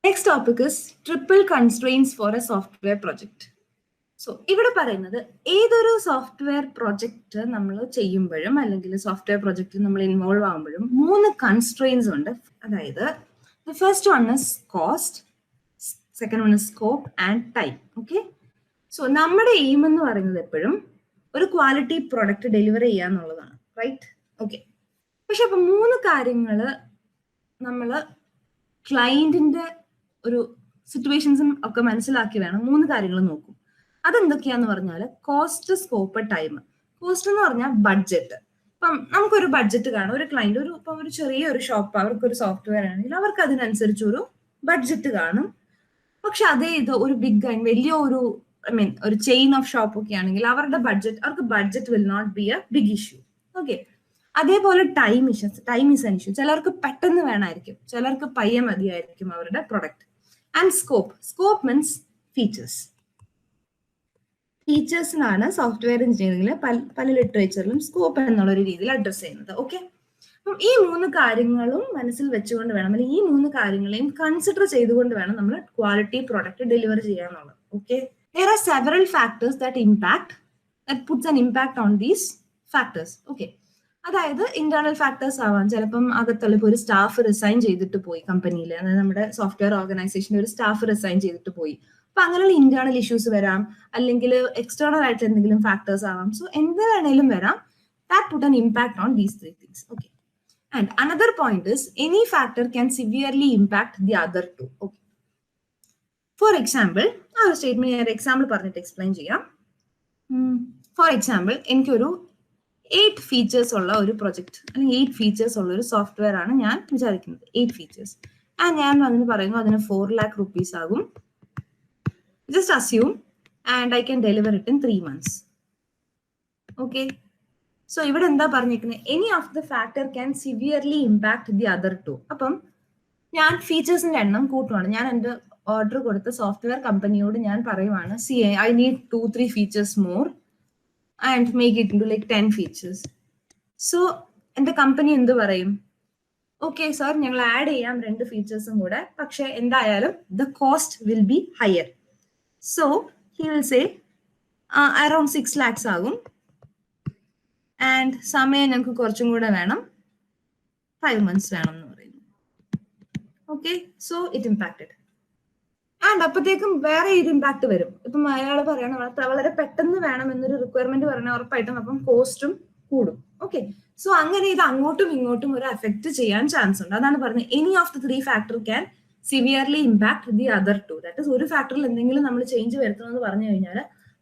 Next topic is triple constraints for a software project. So ഇവിടെ പറയുന്നത് ഏതൊരു software project നമ്മൾ ചെയ്യുമ്പോഴും അല്ലെങ്കിൽ സോഫ്റ്റ്വെയർ പ്രൊജക്റ്റ് നമ്മൾ ഇൻവോൾവ് ആകുമ്പോഴും 3 കൺസ്ട്രെയിൻസ് ഉണ്ട്. അതായത് the first one is cost, second one is scope and time. Okay, so നമ്മുടെ എയിം എന്ന് പറയുന്നത് എപ്പോഴും ഒരു ക്വാളിറ്റി പ്രൊഡക്റ്റ് ഡെലിവർ ചെയ്യുക എന്നുള്ളതാണ്, റൈറ്റ്? ഓക്കെ, പക്ഷെ അപ്പൊ 3 കാര്യങ്ങൾ നമ്മൾ ക്ലയന്റിന്റെ ഒരു സിറ്റുവേഷൻസും ഒക്കെ മനസ്സിലാക്കി വേണം 3 കാര്യങ്ങൾ നോക്കും. അതെന്തൊക്കെയാന്ന് പറഞ്ഞാൽ കോസ്റ്റ്, സ്കോപ്പ്, ടൈം. കോസ്റ്റ് എന്ന് പറഞ്ഞാൽ ബഡ്ജറ്റ്. ഇപ്പം നമുക്കൊരു ബഡ്ജറ്റ് കാണും. ഒരു ക്ലയന്റ് ഒരു ചെറിയൊരു ഷോപ്പ്, അവർക്കൊരു സോഫ്റ്റ്വെയർ ആണെങ്കിൽ അവർക്ക് അതിനനുസരിച്ച് ഒരു ബഡ്ജറ്റ് കാണും. പക്ഷെ അതേ ഇത് ഒരു വലിയ ഒരു ചെയിൻ ഓഫ് ഷോപ്പ് ഒക്കെ ആണെങ്കിൽ അവർക്ക് budget will not be a big issue. Okay, അതേപോലെ ടൈം ഈസ് ആൻ ഇഷ്യൂ. ചിലർക്ക് പെട്ടെന്ന് വേണമായിരിക്കും, ചിലർക്ക് പയ്യെ മതിയായിരിക്കും അവരുടെ product. And scope means features. ഫീച്ചേഴ്സിനാണ് സോഫ്റ്റ്വെയർ എഞ്ചിനീയറിംഗിൽ പല ലിറ്ററേച്ചറിലും സ്കോപ്പ് എന്നുള്ള ഒരു രീതിയിൽ അഡ്രസ് ചെയ്യുന്നത്. ഓക്കെ, അപ്പം ഈ 3 കാര്യങ്ങളും മനസ്സിൽ വെച്ചുകൊണ്ട് വേണം, അല്ലെങ്കിൽ ഈ 3 കാര്യങ്ങളെയും കൺസിഡർ ചെയ്തുകൊണ്ട് വേണം നമ്മൾ ക്വാളിറ്റി പ്രൊഡക്റ്റ് ഡെലിവർ ചെയ്യാന്നുള്ളത്. Okay, there are several factors that puts an impact on these factors. Okay, അതായത് ഇന്റേണൽ ഫാക്ടേഴ്സ് ആവാം. ചിലപ്പം അകത്തുള്ള ഒരു സ്റ്റാഫ് റിസൈൻ ചെയ്തിട്ട് പോയി കമ്പനിയിൽ, അതായത് നമ്മുടെ സോഫ്റ്റ്വെയർ ഓർഗനൈസേഷൻ്റെ ഒരു സ്റ്റാഫ് റിസൈൻ ചെയ്തിട്ട് പോയി. അപ്പൊ അങ്ങനെയുള്ള ഇന്റേണൽ ഇഷ്യൂസ് വരാം, അല്ലെങ്കിൽ എക്സ്റ്റേണൽ ആയിട്ട് എന്തെങ്കിലും ഫാക്ടേഴ്സ് ആവാം. സോ എന്ത് വേണേലും വരാം. That puttu an impact on these 3 things. Okay, and another point is any factor can severely impact the other 2. Okay, for example ആ ഒരു സ്റ്റേറ്റ്മെന്റ് ഞാൻ എക്സാമ്പിൾ പറഞ്ഞിട്ട് എക്സ്പ്ലെയിൻ ചെയ്യാം. ഫോർ എക്സാമ്പിൾ എനിക്കൊരു 8 ഫീച്ചേഴ്സ് ഉള്ള ഒരു പ്രൊജക്ട് അല്ലെങ്കിൽ 8 ഫീച്ചേഴ്സ് ഉള്ള ഒരു സോഫ്റ്റ്വെയർ ആണ് ഞാൻ വിചാരിക്കുന്നത്. 8 ഫീച്ചേഴ്സ് ആൻഡ് ഞാൻ അതിന് പറയുന്നു അതിന് 4 lakh rupees ആകും. Just assume and I can deliver it in 3 months. Okay, so ഇവിടെ എന്താ പറഞ്ഞിരിക്കുന്നത്? Any of the factor can severely impact the other 2. അപ്പം ഞാൻ ഫീച്ചേഴ്സിന്റെ എണ്ണം കൂട്ടുവാണ്. ഞാൻ എൻ്റെ ഓർഡർ കൊടുത്ത സോഫ്റ്റ്വെയർ കമ്പനിയോട് ഞാൻ പറയുവാണ്, I need 2-3 features more and make it into like 10 features. So എൻ്റെ കമ്പനി എന്ത് പറയും? ഓക്കെ സാർ, ഞങ്ങൾ ആഡ് ചെയ്യാം 2 ഫീച്ചേഴ്സും കൂടെ, പക്ഷെ എന്തായാലും the cost will be higher. So he will say around 6 lakhs ആകും, ആൻഡ് സമയം ഞങ്ങൾക്ക് കുറച്ചും കൂടെ വേണം, 5 months വേണം എന്ന് പറയുന്നു. Okay, so it impacted. And അപ്പോഴത്തേക്കും വേറെ ഒരു ഇമ്പാക്ട് വരും. ഇപ്പം അയാൾ പറയണം വളരെ പെട്ടെന്ന് വേണം എന്നൊരു റിക്വയർമെന്റ് പറയണ, ഉറപ്പായിട്ടും അപ്പം കോസ്റ്റും കൂടും. ഓക്കെ, സോ അങ്ങനെ ഇത് അങ്ങോട്ടും ഇങ്ങോട്ടും ഒരു എഫക്ട് ചെയ്യാൻ ചാൻസ് ഉണ്ട്. അതാണ് പറഞ്ഞത് any of the 3 factor can severely impact the other 2. That is ഒരു ഫാക്ടറിൽ എന്തെങ്കിലും നമ്മൾ ചേഞ്ച് വരുത്തണമെന്ന് പറഞ്ഞു കഴിഞ്ഞാൽ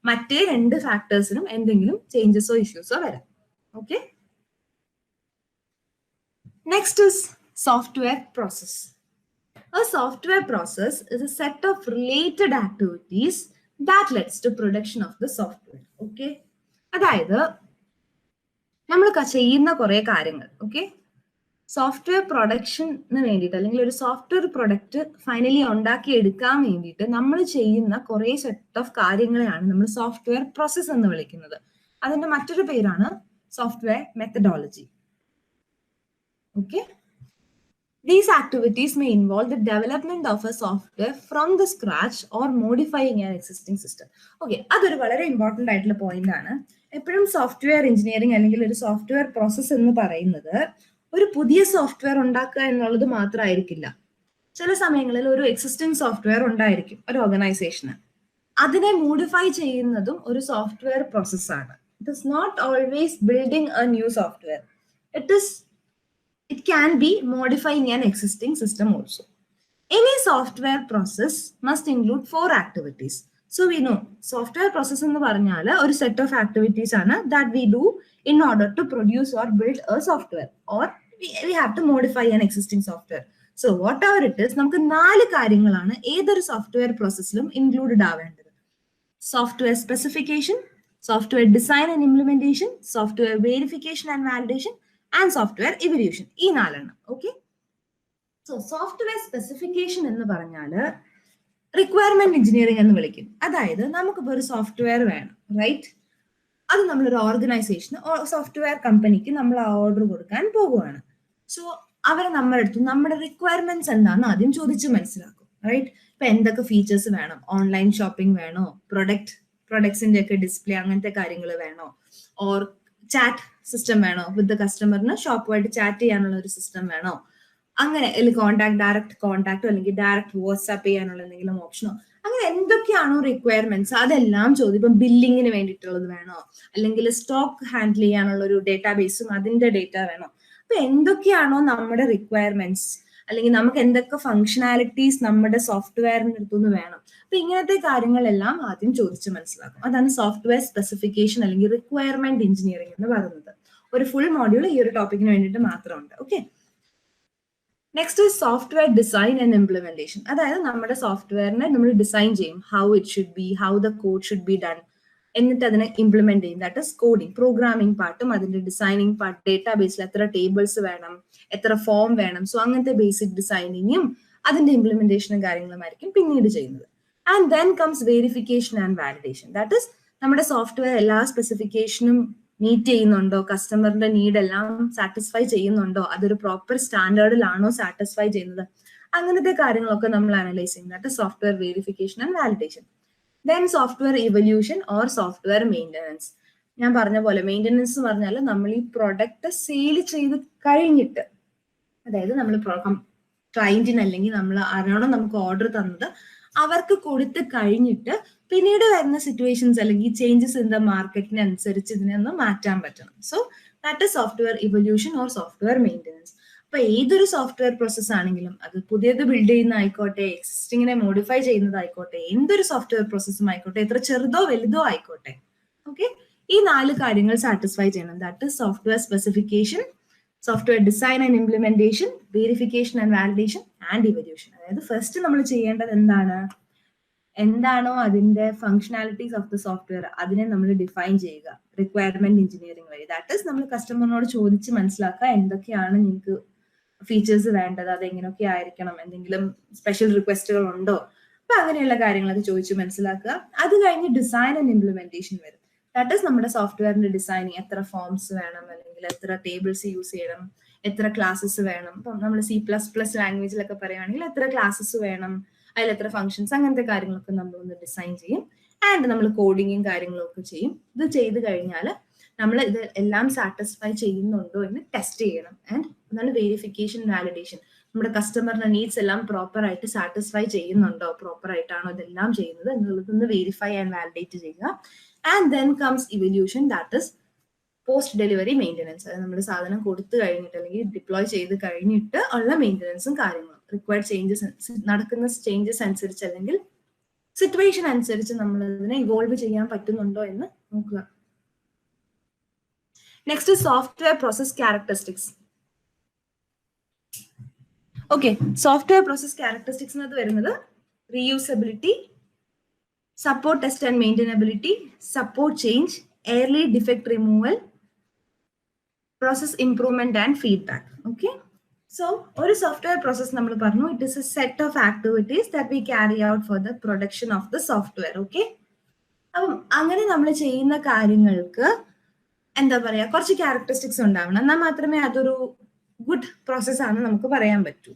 മറ്റേ 2 ഫാക്ടേഴ്സിനും എന്തെങ്കിലും ചേഞ്ചസോ ഇഷ്യൂസോ വരാം. Okay, next is software process. A software process is a set of related activities that leads to production of the software. Okay, അതായത് നമ്മൾ ചെയ്യുന്ന കുറെ കാര്യങ്ങൾ. ഓക്കെ, സോഫ്റ്റ്വെയർ പ്രൊഡക്ഷന് വേണ്ടിയിട്ട് അല്ലെങ്കിൽ ഒരു സോഫ്റ്റ്വെയർ പ്രൊഡക്റ്റ് ഫൈനലി ഉണ്ടാക്കി എടുക്കാൻ വേണ്ടിയിട്ട് നമ്മൾ ചെയ്യുന്ന കുറെ സെറ്റ് ഓഫ് കാര്യങ്ങളെയാണ് നമ്മൾ സോഫ്റ്റ്വെയർ പ്രോസസ് എന്ന് വിളിക്കുന്നത്. അതിന്റെ മറ്റൊരു പേരാണ് software methodology. Okay, these activities may involve the development of a software from the scratch or modifying an existing system. Okay, അതൊരു വളരെ ഇമ്പോർട്ടന്റ് ആയിട്ടുള്ള പോയിന്റ് ആണ്. എപ്പോഴും സോഫ്റ്റ്വെയർ എഞ്ചിനീയറിംഗ് അല്ലെങ്കിൽ ഒരു സോഫ്റ്റ്വെയർ പ്രോസസ് എന്ന് പറയുന്നത് ഒരു പുതിയ സോഫ്റ്റ്വെയർ ഉണ്ടാക്കുക എന്നുള്ളത് മാത്രമായിരിക്കില്ല. ചില സമയങ്ങളിൽ ഒരു എക്സിസ്റ്റിംഗ് സോഫ്റ്റ്വെയർ ഉണ്ടായിരിക്കും ഒരു ഓർഗനൈസേഷന്. അതിനെ മോഡിഫൈ ചെയ്യുന്നതും ഒരു സോഫ്റ്റ്വെയർ പ്രോസസ്സാണ്. It is not always building a new software. It can be modifying an existing system also. Any software process must include 4 activities. So we know software process എന്ന് പറഞ്ഞാൽ ഒരു set of activities ആണ് that we do in order to produce or build a software or we have to modify an existing software. So whatever it is, നമുക്ക് 4 കാര്യങ്ങളാണ് ഏതൊരു software പ്രോസസ്സിലും included ആവേണ്ടത്. Software specification, software design and implementation, software verification and validation and software evolution. ഈ 4 okay, so software specification എന്ന് പറഞ്ഞാൽ requirement engineering എന്ന് വിളിക്കും. അതായത് നമുക്കിപ്പോൾ ഒരു സോഫ്റ്റ്വെയർ വേണം, റൈറ്റ്? അത് നമ്മളൊരു ഓർഗനൈസേഷന് സോഫ്റ്റ്വെയർ കമ്പനിക്ക് നമ്മൾ ആ ഓർഡർ കൊടുക്കാൻ പോകുകയാണ്. സോ അവർ നമ്മുടെ അടുത്ത് നമ്മുടെ റിക്വയർമെന്റ്സ് എന്താണെന്ന് ആദ്യം ചോദിച്ച് മനസ്സിലാക്കും. റൈറ്റ്? ഇപ്പൊ എന്തൊക്കെ ഫീച്ചേഴ്സ് വേണം, ഓൺലൈൻ ഷോപ്പിംഗ് വേണോ, പ്രൊഡക്ട്സിന്റെ ഒക്കെ ഡിസ്പ്ലേ അങ്ങനത്തെ കാര്യങ്ങൾ വേണോ, ഓർ ചാറ്റ് സിസ്റ്റം വേണോ, വിത്ത് ദ കസ്റ്റമറിന് ഷോപ്പുമായിട്ട് ചാറ്റ് ചെയ്യാനുള്ള ഒരു സിസ്റ്റം വേണോ, അങ്ങനെ അല്ലെങ്കിൽ ഡയറക്റ്റ് കോൺടാക്റ്റോ അല്ലെങ്കിൽ ഡയറക്റ്റ് വാട്സ്ആപ്പ് ചെയ്യാനുള്ള എന്തെങ്കിലും ഓപ്ഷനോ, അങ്ങനെ എന്തൊക്കെയാണോ റിക്വയർമെന്റ്സ് അതെല്ലാം ചോദ്യം. ഇപ്പം ബില്ലിങ്ങിന് വേണ്ടിയിട്ടുള്ളത് വേണോ, അല്ലെങ്കിൽ സ്റ്റോക്ക് ഹാൻഡിൽ ചെയ്യാനുള്ള ഒരു ഡേറ്റാബേസും അതിന്റെ ഡേറ്റ വേണോ, അപ്പൊ എന്തൊക്കെയാണോ നമ്മുടെ റിക്വയർമെന്റ്സ്, അല്ലെങ്കിൽ നമുക്ക് എന്തൊക്കെ ഫങ്ഷനാലിറ്റീസ് നമ്മുടെ സോഫ്റ്റ്വെയറിന്റെ അടുത്തുനിന്ന് വേണം, അപ്പൊ ഇങ്ങനത്തെ കാര്യങ്ങളെല്ലാം ആദ്യം ചോദിച്ച് മനസ്സിലാക്കും. അതാണ് സോഫ്റ്റ്വെയർ സ്പെസിഫിക്കേഷൻ അല്ലെങ്കിൽ റിക്വയർമെന്റ് എഞ്ചിനീയറിംഗ് എന്ന് പറയുന്നത്. ഒരു ഫുൾ മോഡ്യൂൾ ഈ ഒരു ടോപ്പിക്കിന് വേണ്ടിയിട്ട് മാത്രമുണ്ട്. Okay, next software design and implementation. അതായത് നമ്മുടെ സോഫ്റ്റ്വെയറിനെ നമ്മൾ ഡിസൈൻ ചെയ്യും, how it should be, how the code should be done, എന്നിട്ട് അതിനെ ഇംപ്ലിമെന്റ് ചെയ്യും. ദാറ്റ് ഇസ് കോഡിങ്, പ്രോഗ്രാമിംഗ് പാർട്ടും അതിന്റെ ഡിസൈനിങ് പാർട്ട്, ഡേറ്റാബേസിൽ എത്ര ടേബിൾസ് വേണം, എത്ര ഫോം വേണം, സോ അങ്ങനത്തെ ബേസിക് ഡിസൈനിങ്ങും അതിന്റെ ഇംപ്ലിമെന്റേഷനും കാര്യങ്ങളുമായിരിക്കും പിന്നീട് ചെയ്യുന്നത്. And then comes verification and validation. That is നമ്മുടെ സോഫ്റ്റ്വെയർ എല്ലാ സ്പെസിഫിക്കേഷനും മീറ്റ് ചെയ്യുന്നുണ്ടോ, കസ്റ്റമറിന്റെ നീഡ് എല്ലാം സാറ്റിസ്ഫൈ ചെയ്യുന്നുണ്ടോ, അതൊരു പ്രോപ്പർ സ്റ്റാൻഡേർഡിലാണോ സാറ്റിസ്ഫൈ ചെയ്യുന്നത്, അങ്ങനത്തെ കാര്യങ്ങളൊക്കെ നമ്മൾ അനലൈസ് ചെയ്യും. That is software verification and validation. Then software evolution or software maintenance. ഞാൻ പറഞ്ഞ പോലെ മെയിൻ്റനൻസ് എന്ന് പറഞ്ഞാൽ നമ്മൾ ഈ പ്രൊഡക്റ്റ് സെയിൽ ചെയ്ത് കഴിഞ്ഞിട്ട്, അതായത് നമ്മൾ ക്ലയന്റിന് അല്ലെങ്കിൽ നമ്മൾ ആരാണോ നമുക്ക് ഓർഡർ തന്നത് അവർക്ക് കൊടുത്ത് കഴിഞ്ഞിട്ട് പിന്നീട് വരുന്ന സിറ്റുവേഷൻസ് അല്ലെങ്കിൽ ചേഞ്ചസ് ഇൻ ദ മാർക്കറ്റിന് അനുസരിച്ച് ഇതിനെ ഒന്ന് മാറ്റാൻ പറ്റണം. So that is software evolution or software maintenance. അപ്പൊ ഏതൊരു സോഫ്റ്റ്വെയർ പ്രോസസ് ആണെങ്കിലും, അത് പുതിയത് ബിൽഡ് ചെയ്യുന്ന ആയിക്കോട്ടെ, എക്സിസ്റ്റിങ്ങിനെ മോഡിഫൈ ചെയ്യുന്നതായിക്കോട്ടെ, എന്തൊരു സോഫ്റ്റ്വെയർ പ്രോസസ്സും ആയിക്കോട്ടെ, എത്ര ചെറുതോ വലുതോ ആയിക്കോട്ടെ, ഓക്കെ, ഈ 4 കാര്യങ്ങൾ സാറ്റിസ്ഫൈ ചെയ്യണം. That is software specification, software design and implementation, verification and validation and evolution. അതായത് ഫസ്റ്റ് നമ്മൾ ചെയ്യേണ്ടത് എന്താണോ അതിന്റെ ഫങ്ഷനാലിറ്റീസ് ഓഫ് ദ സോഫ്റ്റ്വെയർ അതിനെ നമ്മൾ ഡിഫൈൻ ചെയ്യുക റിക്വയർമെന്റ് എഞ്ചിനീയറിംഗ് വഴി. ദാറ്റ് ഇസ് നമ്മൾ കസ്റ്റമറിനോട് ചോദിച്ച് മനസ്സിലാക്കുക എന്തൊക്കെയാണ് നിങ്ങൾക്ക് ഫീച്ചേഴ്സ് വേണ്ടത്, അതെങ്ങനെയൊക്കെ ആയിരിക്കണം, എന്തെങ്കിലും സ്പെഷ്യൽ റിക്വസ്റ്റുകൾ ഉണ്ടോ, അപ്പൊ അങ്ങനെയുള്ള കാര്യങ്ങളൊക്കെ ചോദിച്ച് മനസ്സിലാക്കുക. അത് കഴിഞ്ഞ് ഡിസൈൻ ആൻഡ് ഇംപ്ലിമെന്റേഷൻ വരും. ദാറ്റ് ഇസ് നമ്മുടെ സോഫ്റ്റ്വെയറിന്റെ ഡിസൈനിങ്, എത്ര ഫോംസ് വേണം, അല്ലെങ്കിൽ എത്ര ടേബിൾസ് യൂസ് ചെയ്യണം, എത്ര ക്ലാസ്സസ് വേണം. ഇപ്പം നമ്മൾ C++ ലാംഗ്വേജിലൊക്കെ പറയുകയാണെങ്കിൽ എത്ര ക്ലാസ്സസ് വേണം, അതിൽ എത്ര ഫങ്ഷൻസ്, അങ്ങനത്തെ കാര്യങ്ങളൊക്കെ നമ്മളൊന്ന് ഡിസൈൻ ചെയ്യും. ആൻഡ് നമ്മൾ കോഡിങ്ങും കാര്യങ്ങളും ഒക്കെ ചെയ്യും. ഇത് ചെയ്ത് കഴിഞ്ഞാൽ നമ്മൾ ഇത് എല്ലാം സാറ്റിസ്ഫൈ ചെയ്യുന്നുണ്ടോ എന്ന് ടെസ്റ്റ് ചെയ്യണം. ആൻഡ് അതാണ് വെരിഫിക്കേഷൻ, വാലിഡേഷൻ. നമ്മുടെ കസ്റ്റമറിന്റെ നീഡ്സ് എല്ലാം പ്രോപ്പർ ആയിട്ട് സാറ്റിസ്ഫൈ ചെയ്യുന്നുണ്ടോ, പ്രോപ്പർ ആയിട്ടാണോ ഇതെല്ലാം ചെയ്യുന്നത് എന്നുള്ളതൊന്ന് വെരിഫൈ ആൻഡ് വാലിഡേറ്റ് ചെയ്യുക. And then comes evolution, that is post delivery maintenance. അത് നമ്മൾ സാധനം കൊടുത്തു കഴിഞ്ഞിട്ട് അല്ലെങ്കിൽ ഡിപ്ലോയ് ചെയ്ത് കഴിഞ്ഞിട്ട് ഉള്ള മെയിൻ്റനൻസും കാര്യങ്ങളും, റിക്വയർഡ് ചേഞ്ചസ്, നടക്കുന്ന ചേഞ്ചസ് അനുസരിച്ച് അല്ലെങ്കിൽ സിറ്റുവേഷൻ അനുസരിച്ച് നമ്മൾ ഇതിനെ ഇവോൾവ് ചെയ്യാൻ പറ്റുന്നുണ്ടോ എന്ന് നോക്കുക. Next software process characteristics. Okay, software process characteristics എന്നത് വരുന്നത് reusability, support test and maintainability, support change, early defect removal, process improvement and feedback. Okay, so ഒരു സോഫ്റ്റ്വെയർ പ്രോസസ് നമ്മൾ പറഞ്ഞു, it is A set of activities that we carry out for the production of the software. Okay, അപ്പം അങ്ങനെ നമ്മൾ ചെയ്യുന്ന കാര്യങ്ങൾക്ക് എന്താ പറയാ, കുറച്ച് ക്യാരക്ടറിസ്റ്റിക്സ് ഉണ്ടാവണം, എന്നാൽ മാത്രമേ അതൊരു ഗുഡ് പ്രോസസ് ആണെന്ന് നമുക്ക് പറയാൻ പറ്റൂ.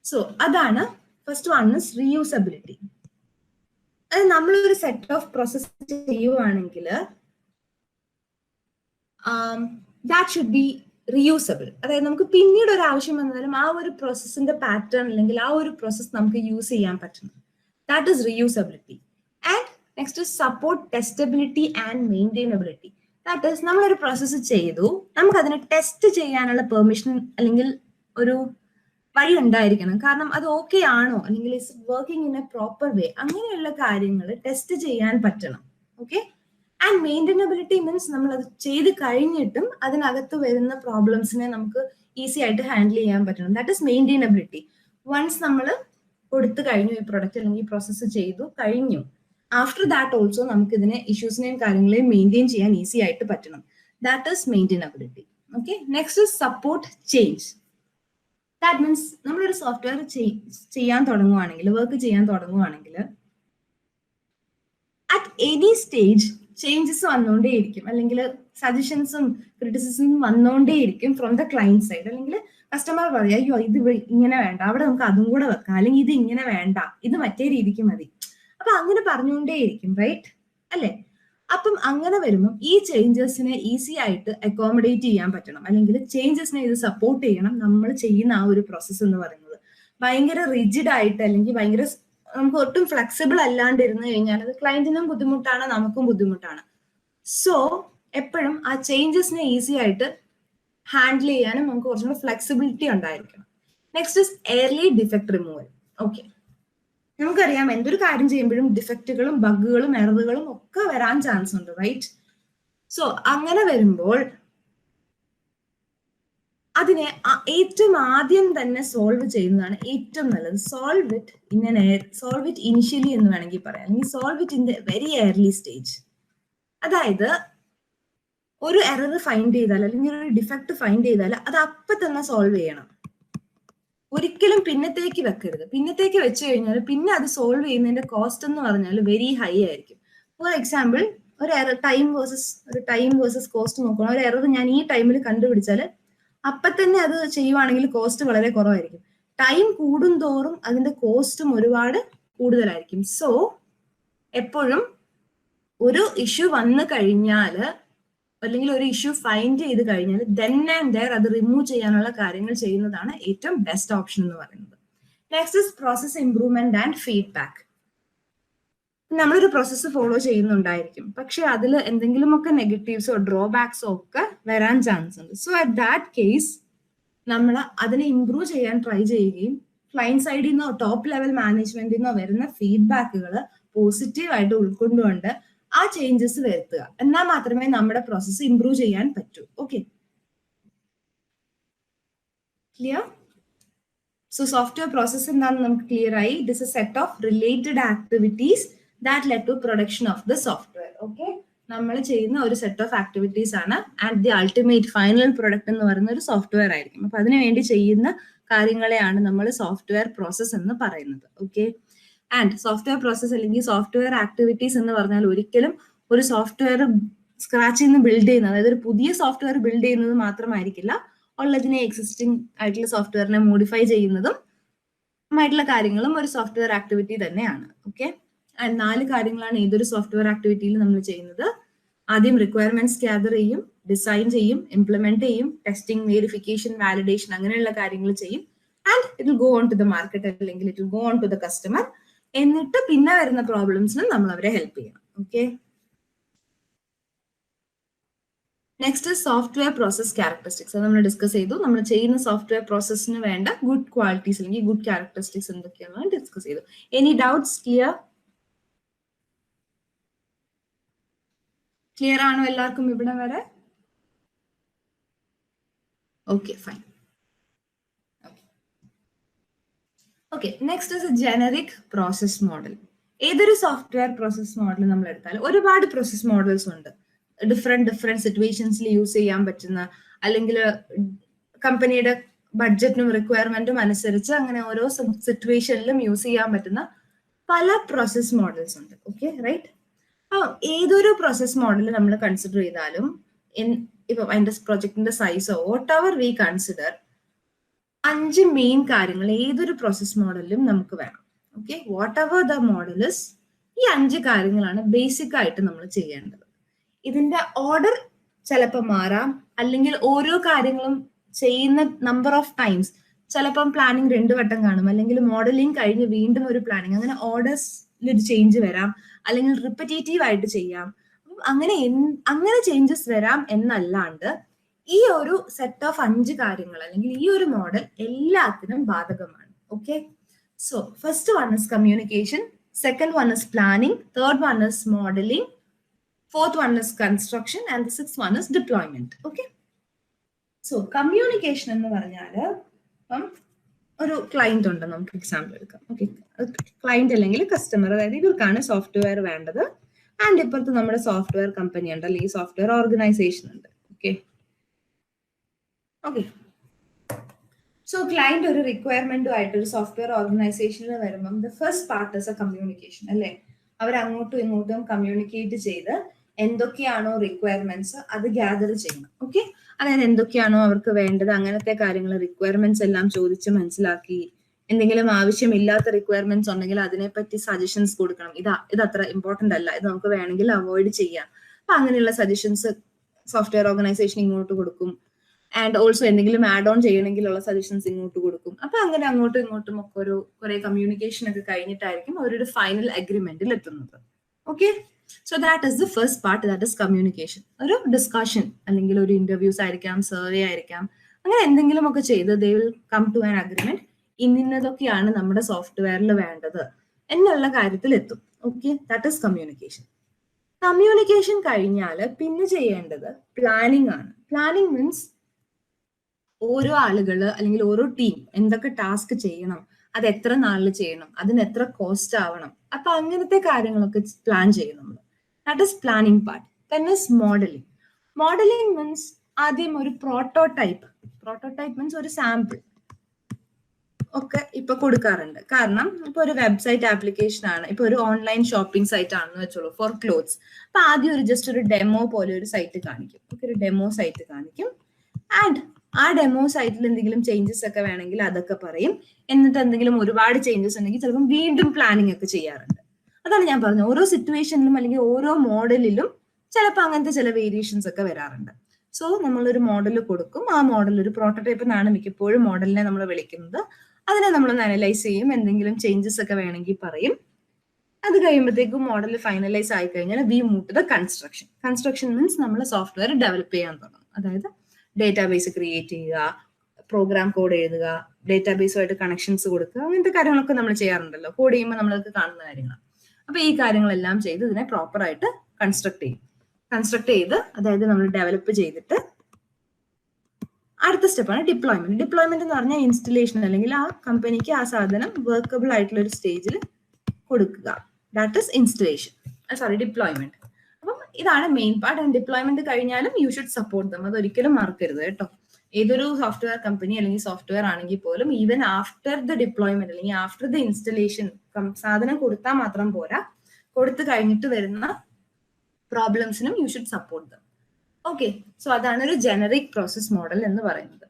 സോ അതാണ് ഫസ്റ്റ് വൺ ഇസ് റീയൂസബിലിറ്റി. അത് നമ്മളൊരു സെറ്റ് ഓഫ് പ്രോസസ് ചെയ്യുവാണെങ്കിൽ ദാറ്റ് ഷുഡ് ബി റീയൂസബിൾ. അതായത് നമുക്ക് പിന്നീട് ഒരു ആവശ്യം വന്നാലും ആ ഒരു പ്രോസസ്സിന്റെ പാറ്റേൺ അല്ലെങ്കിൽ ആ ഒരു പ്രോസസ് നമുക്ക് യൂസ് ചെയ്യാൻ പറ്റണം. That is reusability. And next support testability and മെയിൻറ്റെയിനബിലിറ്റി. That is നമ്മളൊരു പ്രോസസ്സ് ചെയ്തു, നമുക്ക് അതിനെ ടെസ്റ്റ് ചെയ്യാനുള്ള പെർമിഷൻ അല്ലെങ്കിൽ ഒരു വഴി ഉണ്ടായിരിക്കണം. കാരണം അത് ഓക്കെ ആണോ അല്ലെങ്കിൽ is working in A proper വേ, അങ്ങനെയുള്ള കാര്യങ്ങൾ ടെസ്റ്റ് ചെയ്യാൻ പറ്റണം. ഓക്കെ, ആൻഡ് മെയിൻറ്റനബിലിറ്റി മീൻസ് നമ്മൾ അത് ചെയ്ത് കഴിഞ്ഞിട്ടും അതിനകത്ത് വരുന്ന പ്രോബ്ലംസിനെ നമുക്ക് ഈസി ആയിട്ട് ഹാൻഡിൽ ചെയ്യാൻ പറ്റണം. That is മെയിൻറ്റനബിലിറ്റി. വൺസ് നമ്മൾ കൊടുത്തു കഴിഞ്ഞു ഈ പ്രൊഡക്റ്റ് അല്ലെങ്കിൽ ഈ പ്രോസസ്സ് ചെയ്തു കഴിഞ്ഞു, ആഫ്റ്റർ ദാറ്റ് ഓൾസോ നമുക്ക് ഇതിനെ ഇഷ്യൂസിനെയും കാര്യങ്ങളെയും മെയിൻറ്റെയിൻ ചെയ്യാൻ ഈസി ആയിട്ട് പറ്റണം. That is maintainability. Okay, next is support change. That means നമ്മളൊരു സോഫ്റ്റ്വെയർ ചെയ്യാൻ തുടങ്ങുവാണെങ്കിൽ, വർക്ക് ചെയ്യാൻ തുടങ്ങുവാണെങ്കിൽ, at any stage ചേഞ്ചസ് വന്നുകൊണ്ടേയിരിക്കും, അല്ലെങ്കിൽ സജഷൻസും ക്രിറ്റിസിസും വന്നുകൊണ്ടേയിരിക്കും ഫ്രം ദ ക്ലയന്റ് സൈഡ്. അല്ലെങ്കിൽ കസ്റ്റമർ പറയാം, അയ്യോ ഇത് ഇങ്ങനെ വേണ്ട, അവിടെ നമുക്ക് അതും കൂടെ വെക്കാം, അല്ലെങ്കിൽ ഇത് ഇങ്ങനെ വേണ്ട, ഇത് മറ്റേ രീതിക്ക് മതി. അപ്പൊ അങ്ങനെ പറഞ്ഞുകൊണ്ടേയിരിക്കും, റൈറ്റ് അല്ലെ? അപ്പം അങ്ങനെ വരുമ്പോൾ ഈ ചേഞ്ചസിനെ ഈസി ആയിട്ട് അക്കോമഡേറ്റ് ചെയ്യാൻ പറ്റണം, അല്ലെങ്കിൽ ചേഞ്ചസിനെ ഇത് സപ്പോർട്ട് ചെയ്യണം. നമ്മൾ ചെയ്യുന്ന ആ ഒരു പ്രോസസ്സ് എന്ന് പറയുന്നത് ഭയങ്കര റിജിഡ് ആയിട്ട്, അല്ലെങ്കിൽ ഭയങ്കര നമുക്ക് ഒട്ടും ഫ്ലെക്സിബിൾ അല്ലാണ്ട് ഇരുന്ന് കഴിഞ്ഞാൽ അത് ക്ലയന്റിനും ബുദ്ധിമുട്ടാണ്, നമുക്കും ബുദ്ധിമുട്ടാണ്. സോ എപ്പോഴും ആ ചേഞ്ചസിനെ ഈസി ആയിട്ട് ഹാൻഡിൽ ചെയ്യാനും നമുക്ക് കുറച്ചുകൂടെ ഫ്ലെക്സിബിലിറ്റി ഉണ്ടായിരിക്കണം. Next is early defect removal. Okay, നമുക്കറിയാം എന്തൊരു കാര്യം ചെയ്യുമ്പോഴും ഡിഫക്റ്റുകളും ബഗ്ഗുകളും എററുകളും ഒക്കെ വരാൻ ചാൻസ് ഉണ്ട്, റൈറ്റ്? സോ അങ്ങനെ വരുമ്പോൾ അതിനെ ഏറ്റവും ആദ്യം തന്നെ സോൾവ് ചെയ്യുന്നതാണ് ഏറ്റവും നല്ലത്. സോൾവ് ഇറ്റ് ഇനിഷ്യലി എന്ന് വേണമെങ്കിൽ പറയാം, അല്ലെങ്കിൽ solve it in the very early stage. അതായത് ഒരു എറർ ഫൈൻഡ് ചെയ്താൽ, അല്ലെങ്കിൽ ഒരു ഡിഫക്ട് ഫൈൻഡ് ചെയ്താൽ അത് അപ്പൊ തന്നെ സോൾവ് ചെയ്യണം. ഒരിക്കലും പിന്നത്തേക്ക് വെക്കരുത്. പിന്നത്തേക്ക് വെച്ച് കഴിഞ്ഞാൽ പിന്നെ അത് സോൾവ് ചെയ്യുന്നതിന്റെ കോസ്റ്റ് എന്ന് പറഞ്ഞാൽ വെരി ഹൈ ആയിരിക്കും. ഫോർ എക്സാമ്പിൾ, ഒരു എറർ ടൈം വേഴ്സസ് കോസ്റ്റ് നോക്കണം. ഒരു എറർ ഞാൻ ഈ ടൈമിൽ കണ്ടുപിടിച്ചാൽ അപ്പൊ തന്നെ അത് ചെയ്യുവാണെങ്കിൽ കോസ്റ്റ് വളരെ കുറവായിരിക്കും. ടൈം കൂടും തോറും അതിന്റെ കോസ്റ്റും ഒരുപാട് കൂടുതലായിരിക്കും. സോ എപ്പോഴും ഒരു ഇഷ്യൂ വന്നു കഴിഞ്ഞാൽ, അല്ലെങ്കിൽ ഒരു ഇഷ്യൂ ഫൈൻഡ് ചെയ്ത് കഴിഞ്ഞാൽ ദെൻ ആൻഡ് ദെയർ അത് റിമൂവ് ചെയ്യാനുള്ള കാര്യങ്ങൾ ചെയ്യുന്നതാണ് ഏറ്റവും ബെസ്റ്റ് ഓപ്ഷൻ എന്ന് പറയുന്നത്. Next is process improvement and feedback. നമ്മളൊരു പ്രോസസ്സ് ഫോളോ ചെയ്യുന്നുണ്ടായിരിക്കും, പക്ഷെ അതിൽ എന്തെങ്കിലുമൊക്കെ നെഗറ്റീവ്സോ ഡ്രോബാക്സോ ഒക്കെ വരാൻ ചാൻസ് ഉണ്ട്. സോ അറ്റ് ദാറ്റ് കേസ് നമ്മൾ അതിനെ ഇംപ്രൂവ് ചെയ്യാൻ ട്രൈ ചെയ്യുകയും ക്ലയന്റ് സൈഡിൽ നിന്നോ ടോപ്പ് ലെവൽ മാനേജ്മെന്റിൽ നിന്നോ വരുന്ന ഫീഡ്ബാക്കുകൾ പോസിറ്റീവായിട്ട് ഉൾക്കൊണ്ടുകൊണ്ട് ആ ചേഞ്ചസ് വരുത്തുക. എന്നാൽ മാത്രമേ നമ്മുടെ പ്രോസസ്സ് ഇംപ്രൂവ് ചെയ്യാൻ പറ്റൂ. Okay, clear? So software process എന്താണെന്ന് നമുക്ക് ക്ലിയർ ആയി. This a set of related activities that lead to production of the software. Okay, നമ്മൾ ചെയ്യുന്ന ഒരു സെറ്റ് ഓഫ് ആക്ടിവിറ്റീസ് ആണ് and the ultimate final product എന്ന് പറയുന്ന ഒരു സോഫ്റ്റ്വെയർ ആയിരിക്കും. അപ്പൊ അതിനുവേണ്ടി ചെയ്യുന്ന കാര്യങ്ങളെയാണ് നമ്മൾ സോഫ്റ്റ്വെയർ പ്രോസസ് എന്ന് പറയുന്നത്. ഓക്കെ, ആൻഡ് സോഫ്റ്റ്വെയർ പ്രോസസ് അല്ലെങ്കിൽ സോഫ്റ്റ്വെയർ ആക്ടിവിറ്റീസ് എന്ന് പറഞ്ഞാൽ ഒരിക്കലും ഒരു സോഫ്റ്റ്വെയർ സ്ക്രാച്ചിൽ നിന്ന് ബിൽഡ് ചെയ്യുന്നത്, അതായത് ഒരു പുതിയ സോഫ്റ്റ്വെയർ ബിൽഡ് ചെയ്യുന്നത് മാത്രമായിരിക്കില്ല, ഉള്ളതിനെ എക്സിസ്റ്റിംഗ് ആയിട്ടുള്ള സോഫ്റ്റ്വെയറിനെ മോഡിഫൈ ചെയ്യുന്നതും ആയിട്ടുള്ള കാര്യങ്ങളും ഒരു സോഫ്റ്റ്വെയർ ആക്ടിവിറ്റി തന്നെയാണ്. ഓക്കെ, ആൻഡ് 4 കാര്യങ്ങളാണ് ഏതൊരു സോഫ്റ്റ്വെയർ ആക്ടിവിറ്റിയിൽ നമ്മൾ ചെയ്യുന്നത്. ആദ്യം റിക്വയർമെന്റ്സ് ഗ്യാദർ ചെയ്യും, ഡിസൈൻ ചെയ്യും, ഇംപ്ലിമെന്റ് ചെയ്യും, ടെസ്റ്റിംഗ്, വെരിഫിക്കേഷൻ, വാലിഡേഷൻ അങ്ങനെയുള്ള കാര്യങ്ങൾ ചെയ്യും. And it will go on to the market, അല്ലെങ്കിൽ it will go on to the customer. എന്നിട്ട് പിന്നെ വരുന്ന പ്രോബ്ലംസിന് നമ്മൾ അവരെ ഹെൽപ്പ് ചെയ്യണം. Okay, next software process characteristics. അത് നമ്മൾ ഡിസ്കസ് ചെയ്തു. നമ്മൾ ചെയ്യുന്ന സോഫ്റ്റ്വെയർ പ്രോസസ്സിന് വേണ്ട ഗുഡ് ക്വാളിറ്റീസ് അല്ലെങ്കിൽ ഗുഡ് ക്യാരക്ടറിസ്റ്റിക്സ് എന്തൊക്കെയാണെന്ന് ഡിസ്കസ് ചെയ്തു. Any doubts? ക്ലിയർ ആണോ എല്ലാവർക്കും ഇവിടെ വരെ? Okay, fine. Okay, next is A generic process model. ഏതൊരു സോഫ്റ്റ്വെയർ പ്രോസസ് മോഡൽ നമ്മൾ എടുത്താലും ഒരുപാട് പ്രോസസ് മോഡൽസ് ഉണ്ട്. ഡിഫറെന്റ് സിറ്റുവേഷൻസിൽ യൂസ് ചെയ്യാൻ പറ്റുന്ന, അല്ലെങ്കിൽ കമ്പനിയുടെ ബഡ്ജറ്റിനും റിക്വയർമെന്റും അനുസരിച്ച് അങ്ങനെ ഓരോ സിറ്റുവേഷനിലും യൂസ് ചെയ്യാൻ പറ്റുന്ന പല പ്രോസസ് മോഡൽസ് ഉണ്ട്. Okay, right? ഏതൊരു പ്രോസസ് മോഡൽ നമ്മൾ കൺസിഡർ ചെയ്താലും, ഇപ്പൊ അതിന്റെ പ്രൊജക്ടിന്റെ സൈസോ whatever we consider, 5 main കാര്യങ്ങൾ ഏതൊരു പ്രോസസ് മോഡലിലും നമുക്ക് വേണം. Okay, whatever the model is, ഈ 5 കാര്യങ്ങളാണ് ബേസിക് ആയിട്ട് നമ്മൾ ചെയ്യേണ്ടത്. ഇതിന്റെ ഓർഡർ ചിലപ്പോൾ മാറാം, അല്ലെങ്കിൽ ഓരോ കാര്യങ്ങളും ചെയ്യുന്ന നമ്പർ ഓഫ് ടൈംസ്, ചിലപ്പം പ്ലാനിങ് 2 വട്ടം കാണും, അല്ലെങ്കിൽ മോഡലിംഗ് കഴിഞ്ഞ് വീണ്ടും ഒരു പ്ലാനിങ്, അങ്ങനെ ഓർഡേഴ്സിൽ ചേഞ്ച് വരാം, അല്ലെങ്കിൽ റിപ്പറ്റേറ്റീവ് ആയിട്ട് ചെയ്യാം. അങ്ങനെ ചേഞ്ചസ് വരാം എന്നല്ലാണ്ട് ഈ ഒരു സെറ്റ് ഓഫ് 5 കാര്യങ്ങൾ അല്ലെങ്കിൽ ഈ ഒരു മോഡൽ എല്ലാത്തിനും ബാധകമാണ്. Okay, so first one is communication, second one is planning, third one is modelling, fourth one is construction and the sixth one is deployment. Okay, so communication എന്ന് പറഞ്ഞാൽ ഇപ്പം ഒരു ക്ലയന്റ് ഉണ്ട്, നമുക്ക് എക്സാമ്പിൾ എടുക്കാം. ഓക്കെ, ക്ലയന്റ് അല്ലെങ്കിൽ customer, അതായത് ഇവർക്കാണ് software വേണ്ടത്. ആൻഡ് ഇപ്പുറത്ത് നമ്മുടെ സോഫ്റ്റ്വെയർ കമ്പനി ഉണ്ട്, അല്ലെങ്കിൽ സോഫ്റ്റ്വെയർ ഓർഗനൈസേഷൻ ഉണ്ട്. ഓക്കെ, സോ ക്ലയന്റ് ഒരു റിക്വയർമെന്റുമായിട്ട് ഒരു സോഫ്റ്റ്വെയർ ഓർഗനൈസേഷനിൽ വരുമ്പം the first part is A communication, അല്ലേ? അവർ അങ്ങോട്ടും ഇങ്ങോട്ടും കമ്മ്യൂണിക്കേറ്റ് ചെയ്ത് എന്തൊക്കെയാണോ റിക്വയർമെന്റ്സ് അത് ഗ്യാദർ ചെയ്യണം. ഓക്കെ, അതായത് എന്തൊക്കെയാണോ അവർക്ക് വേണ്ടത് അങ്ങനത്തെ കാര്യങ്ങൾ റിക്വയർമെന്റ്സ് എല്ലാം ചോദിച്ച് മനസ്സിലാക്കി, എന്തെങ്കിലും ആവശ്യമില്ലാത്ത റിക്വയർമെന്റ്സ് ഉണ്ടെങ്കിൽ അതിനെപ്പറ്റി സജഷൻസ് കൊടുക്കണം. ഇത് അത്ര ഇമ്പോർട്ടന്റ് അല്ല, ഇത് നമുക്ക് വേണമെങ്കിൽ അവോയ്ഡ് ചെയ്യാം. അപ്പൊ അങ്ങനെയുള്ള സജഷൻസ് സോഫ്റ്റ്വെയർ ഓർഗനൈസേഷൻ ഇങ്ങോട്ട് കൊടുക്കും. ആൻഡ് ഓൾസോ എന്തെങ്കിലും ആഡ് ഓൺ ചെയ്യണമെങ്കിലുള്ള സജഷൻസ് ഇങ്ങോട്ട് കൊടുക്കും. അപ്പൊ അങ്ങനെ അങ്ങോട്ടും ഇങ്ങോട്ടും ഒക്കെ കുറെ കമ്മ്യൂണിക്കേഷൻ ഒക്കെ കഴിഞ്ഞിട്ടായിരിക്കും അവരൊരു ഫൈനൽ അഗ്രിമെന്റിൽ എത്തുന്നത്. Okay, so that is the first part, that is communication. ഒരു ഡിസ്കഷൻ അല്ലെങ്കിൽ ഒരു ഇന്റർവ്യൂസ് ആയിരിക്കാം, സർവേ ആയിരിക്കാം, അങ്ങനെ എന്തെങ്കിലും ഒക്കെ ചെയ്ത് they will come to an agreement. ഇന്നതൊക്കെയാണ് നമ്മുടെ സോഫ്റ്റ്വെയറിൽ വേണ്ടത് എന്നുള്ള കാര്യത്തിൽ എത്തും. Okay, that is communication. Communication കഴിഞ്ഞാൽ പിന്നെ ചെയ്യേണ്ടത് പ്ലാനിങ് ആണ്. പ്ലാനിങ് മീൻസ് ഓരോ ആളുകള് അല്ലെങ്കിൽ ഓരോ ടീം എന്തൊക്കെ ടാസ്ക് ചെയ്യണം, അത് എത്ര നാളിൽ ചെയ്യണം, അതിന് എത്ര കോസ്റ്റ് ആവണം, അപ്പൊ അങ്ങനത്തെ കാര്യങ്ങളൊക്കെ പ്ലാൻ ചെയ്യും നമ്മൾ. That is planning part. Then is modelling. Modelling means ആദ്യം ഒരു പ്രോട്ടോടൈപ്പ് മീൻസ് ഒരു സാമ്പിൾ ഒക്കെ ഇപ്പൊ കൊടുക്കാറുണ്ട്. കാരണം ഇപ്പൊ ഒരു വെബ്സൈറ്റ് ആപ്ലിക്കേഷൻ ആണ്, ഇപ്പൊ ഒരു ഓൺലൈൻ ഷോപ്പിംഗ് സൈറ്റ് ആണെന്ന് വെച്ചോളൂ ഫോർ ക്ലോത്ത്സ്. അപ്പൊ ആദ്യം ജസ്റ്റ് ഒരു ഡെമോ പോലെ ഒരു സൈറ്റ് കാണിക്കും. ഒരു ഡെമോ സൈറ്റ് കാണിക്കും. ആൻഡ് ആ ഡെമോ സൈറ്റിൽ എന്തെങ്കിലും ചേഞ്ചസ് ഒക്കെ വേണമെങ്കിൽ അതൊക്കെ പറയും. എന്നിട്ട് എന്തെങ്കിലും ഒരുപാട് ചേഞ്ചസ് ഉണ്ടെങ്കിൽ ചിലപ്പോൾ വീണ്ടും പ്ലാനിങ് ഒക്കെ ചെയ്യാറുണ്ട്. അതാണ് ഞാൻ പറഞ്ഞത്, ഓരോ സിറ്റുവേഷനിലും അല്ലെങ്കിൽ ഓരോ മോഡലിലും ചിലപ്പോൾ അങ്ങനത്തെ ചില വേരിയേഷൻസ് ഒക്കെ വരാറുണ്ട്. സോ നമ്മളൊരു മോഡൽ കൊടുക്കും. ആ മോഡൽ ഒരു പ്രോട്ടോടൈപ്പ് എന്നാണ് മിക്കപ്പോഴും മോഡലിനെ നമ്മൾ വിളിക്കുന്നത്. അതിനെ നമ്മളൊന്ന് അനലൈസ് ചെയ്യും, എന്തെങ്കിലും ചേഞ്ചസ് ഒക്കെ വേണമെങ്കിൽ പറയും. അത് കഴിയുമ്പോഴത്തേക്കും മോഡൽ ഫൈനലൈസ് ആയി കഴിഞ്ഞാൽ we move to the construction. Construction means നമ്മൾ സോഫ്റ്റ്വെയർ ഡെവലപ്പ് ചെയ്യാൻ തുടങ്ങും. അതായത് ഡേറ്റാബേസ് ക്രിയേറ്റ് ചെയ്യുക, പ്രോഗ്രാം കോഡ് എഴുതുക, ഡേറ്റാബേസുമായിട്ട് കണക്ഷൻസ് കൊടുക്കുക, അങ്ങനത്തെ കാര്യങ്ങളൊക്കെ നമ്മൾ ചെയ്യാറുണ്ടല്ലോ. കോഡ് ചെയ്യുമ്പോൾ നമ്മളൊക്കെ കാണുന്ന കാര്യങ്ങളാണ്. അപ്പൊ ഈ കാര്യങ്ങളെല്ലാം ചെയ്ത് ഇതിനെ പ്രോപ്പറായിട്ട് കൺസ്ട്രക്ട് ചെയ്ത് അതായത് നമ്മൾ ഡെവലപ്പ് ചെയ്തിട്ട് അടുത്ത സ്റ്റെപ്പാണ് ഡിപ്ലോയ്മെന്റ്. ഡിപ്ലോയ്മെന്റ് എന്ന് പറഞ്ഞാൽ ഇൻസ്റ്റലേഷൻ, അല്ലെങ്കിൽ ആ കമ്പനിക്ക് ആ സാധനം വർക്കബിൾ ആയിട്ടുള്ള ഒരു സ്റ്റേജിൽ കൊടുക്കുക. That is installation, deployment. അപ്പം ഇതാണ് മെയിൻ പാർട്ട്. ആൻഡ് ഡിപ്ലോയ്മെന്റ് കഴിഞ്ഞാലും യു ഷുഡ് സപ്പോർട്ട് ദം. അതൊരിക്കലും മറക്കരുത് കേട്ടോ. ഏതൊരു സോഫ്റ്റ്വെയർ കമ്പനി അല്ലെങ്കിൽ സോഫ്റ്റ്വെയർ ആണെങ്കിൽ പോലും ഈവൻ ആഫ്റ്റർ ദ ഡിപ്ലോയ്മെന്റ് അല്ലെങ്കിൽ ആഫ്റ്റർ ദ ഇൻസ്റ്റലേഷൻ സാധനം കൊടുത്താൽ മാത്രം പോരാ, കൊടുത്തു കഴിഞ്ഞിട്ട് വരുന്ന പ്രോബ്ലംസിനും you should support them. Okay, so അതാണ് ഒരു ജനറിക് പ്രോസസ് മോഡൽ എന്ന് പറയുന്നത്.